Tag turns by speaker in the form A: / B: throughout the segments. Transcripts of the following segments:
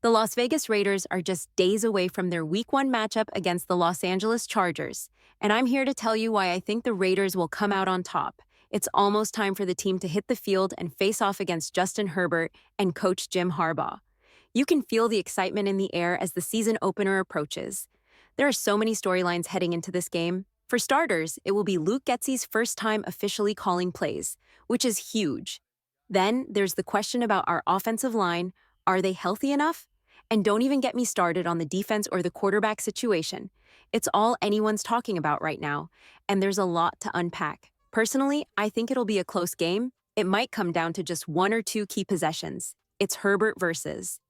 A: The Las Vegas Raiders are just days away from their Week 1 matchup against the Los Angeles Chargers, and I'm here to tell you why I think the Raiders will come out on top. It's almost time for the team to hit the field and face off against Justin Herbert and coach Jim Harbaugh. You can feel the excitement in the air as the season opener approaches. There are so many storylines heading into this game. For starters, it will be Luke Getzey's first time officially calling plays, which is huge. Then there's the question about our offensive line. Are they healthy enough? And don't even get me started on the defense or the quarterback situation. It's all anyone's talking about right now, and there's a lot to unpack. Personally, I think it'll be a close game. It might come down to just one or two key possessions. It's Herbert versus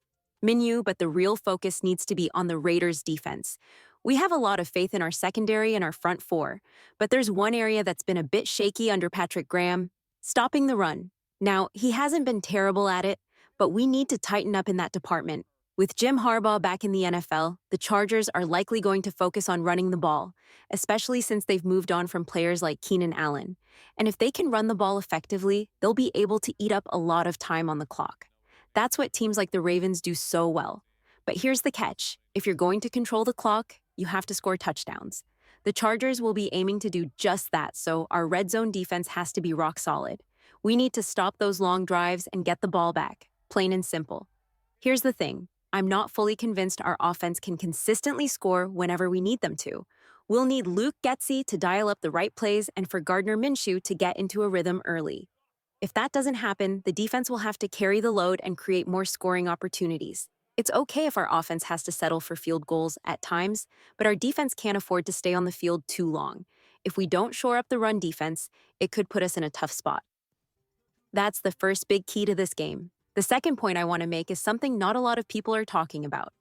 A: Minu, but the real focus needs to be on the Raiders' defense. We have a lot of faith in our secondary and our front four, but there's one area that's been a bit shaky under Patrick Graham: stopping the run. Now, he hasn't been terrible at it, but we need to tighten up in that department. With Jim Harbaugh back in the NFL, the Chargers are likely going to focus on running the ball, especially since they've moved on from players like Keenan Allen. And if they can run the ball effectively, they'll be able to eat up a lot of time on the clock. That's what teams like the Ravens do so well. But here's the catch: if you're going to control the clock, you have to score touchdowns. The Chargers will be aiming to do just that, so our red zone defense has to be rock solid. We need to stop those long drives and get the ball back, plain and simple. Here's the thing: I'm not fully convinced our offense can consistently score whenever we need them to. We'll need Luke Getzey to dial up the right plays and for Gardner Minshew to get into a rhythm early. If that doesn't happen, the defense will have to carry the load and create more scoring opportunities. It's okay if our offense has to settle for field goals at times, but our defense can't afford to stay on the field too long. If we don't shore up the run defense, it could put us in a tough spot. That's the first big key to this game. The second point I want to make is something not a lot of people are talking about.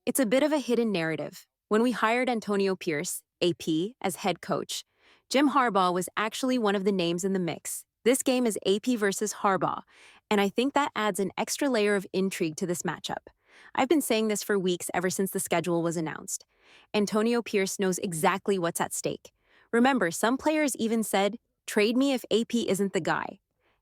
A: It's a bit of a hidden narrative. When we hired Antonio Pierce, AP, as head coach, Jim Harbaugh was actually one of the names in the mix. This game is AP versus Harbaugh, and I think that adds an extra layer of intrigue to this matchup. I've been saying this for weeks ever since the schedule was announced. Antonio Pierce knows exactly what's at stake. Remember, some players even said, "Trade me if AP isn't the guy."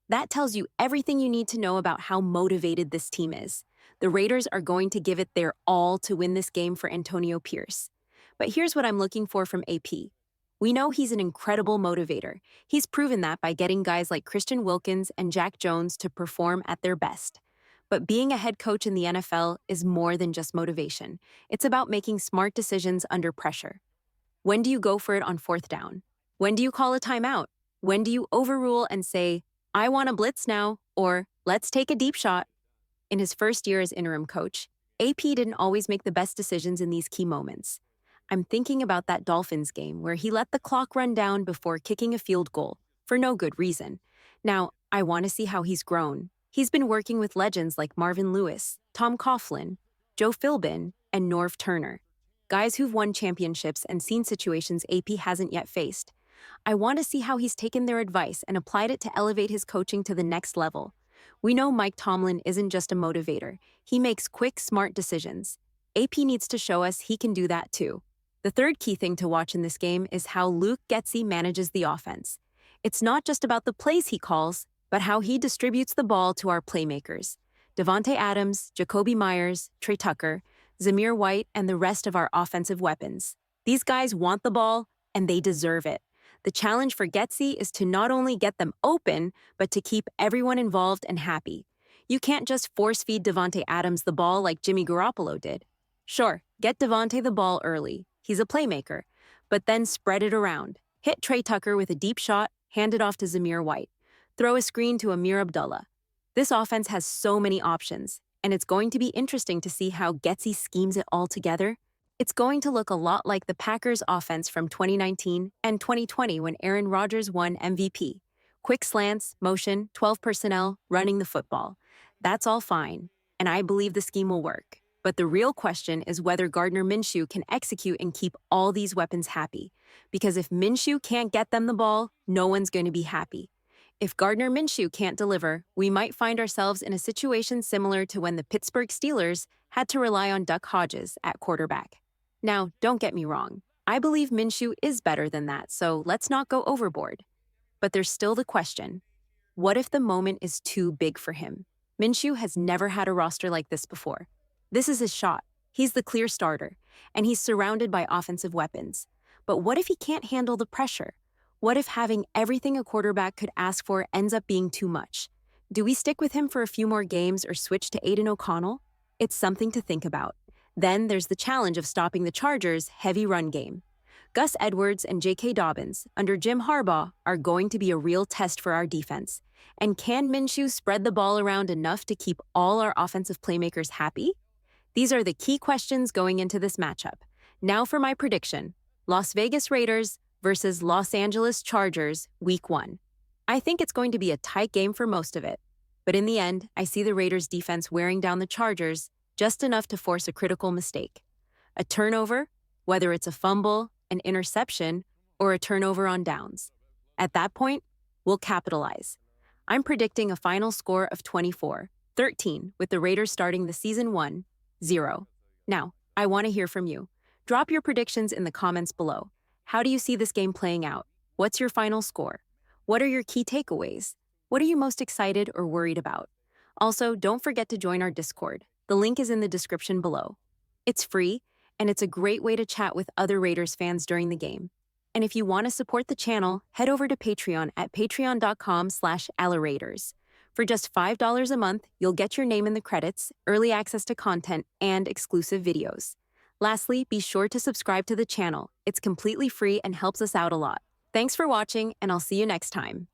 A: That tells you everything you need to know about how motivated this team is. The Raiders are going to give it their all to win this game for Antonio Pierce. But here's what I'm looking for from AP. We know he's an incredible motivator. He's proven that by getting guys like Christian Wilkins and Jack Jones to perform at their best. But being a head coach in the NFL is more than just motivation. It's about making smart decisions under pressure. When do you go for it on fourth down? When do you call a timeout? When do you overrule and say, "I want a blitz now," or "let's take a deep shot"? In his first year as interim coach, AP didn't always make the best decisions in these key moments. I'm thinking about that Dolphins game where he let the clock run down before kicking a field goal, for no good reason. Now, I want to see how he's grown. He's been working with legends like Marvin Lewis, Tom Coughlin, Joe Philbin, and Norv Turner, guys who've won championships and seen situations AP hasn't yet faced. I want to see how he's taken their advice and applied it to elevate his coaching to the next level. We know Mike Tomlin isn't just a motivator. He makes quick, smart decisions. AP needs to show us he can do that too. The third key thing to watch in this game is how Luke Getzey manages the offense. It's not just about the plays he calls, but how he distributes the ball to our playmakers: Davante Adams, Jacoby Myers, Trey Tucker, Zamir White, and the rest of our offensive weapons. These guys want the ball, and they deserve it. The challenge for Getzey is to not only get them open, but to keep everyone involved and happy. You can't just force-feed Davante Adams the ball like Jimmy Garoppolo did. Sure, get Davante the ball early. He's a playmaker. But then spread it around. Hit Trey Tucker with a deep shot, hand it off to Zamir White. Throw a screen to Amir Abdullah. This offense has so many options, and it's going to be interesting to see how Getzey schemes it all together. It's going to look a lot like the Packers' offense from 2019 and 2020 when Aaron Rodgers won MVP. Quick slants, motion, 12 personnel, running the football. That's all fine, and I believe the scheme will work. But the real question is whether Gardner Minshew can execute and keep all these weapons happy. Because if Minshew can't get them the ball, no one's going to be happy. If Gardner Minshew can't deliver, we might find ourselves in a situation similar to when the Pittsburgh Steelers had to rely on Duck Hodges at quarterback. Now, don't get me wrong. I believe Minshew is better than that, so let's not go overboard. But there's still the question: what if the moment is too big for him? Minshew has never had a roster like this before. This is his shot. He's the clear starter, and he's surrounded by offensive weapons. But what if he can't handle the pressure? What if having everything a quarterback could ask for ends up being too much? Do we stick with him for a few more games or switch to Aiden O'Connell? It's something to think about. Then there's the challenge of stopping the Chargers' heavy run game. Gus Edwards and J.K. Dobbins, under Jim Harbaugh, are going to be a real test for our defense. And can Minshew spread the ball around enough to keep all our offensive playmakers happy? These are the key questions going into this matchup. Now for my prediction. Las Vegas Raiders versus Los Angeles Chargers, Week 1. I think it's going to be a tight game for most of it. But in the end, I see the Raiders' defense wearing down the Chargers just enough to force a critical mistake. A turnover, whether it's a fumble, an interception, or a turnover on downs. At that point, we'll capitalize. I'm predicting a final score of 24-13 with the Raiders starting the season 1-0. Now, I want to hear from you. Drop your predictions in the comments below. How do you see this game playing out? What's your final score? What are your key takeaways? What are you most excited or worried about? Also, don't forget to join our Discord. The link is in the description below. It's free, and it's a great way to chat with other Raiders fans during the game. And if you want to support the channel, head over to Patreon at patreon.com/AllaRaiders. For just $5 a month, you'll get your name in the credits, early access to content, and exclusive videos. Lastly, be sure to subscribe to the channel. It's completely free and helps us out a lot. Thanks for watching, and I'll see you next time.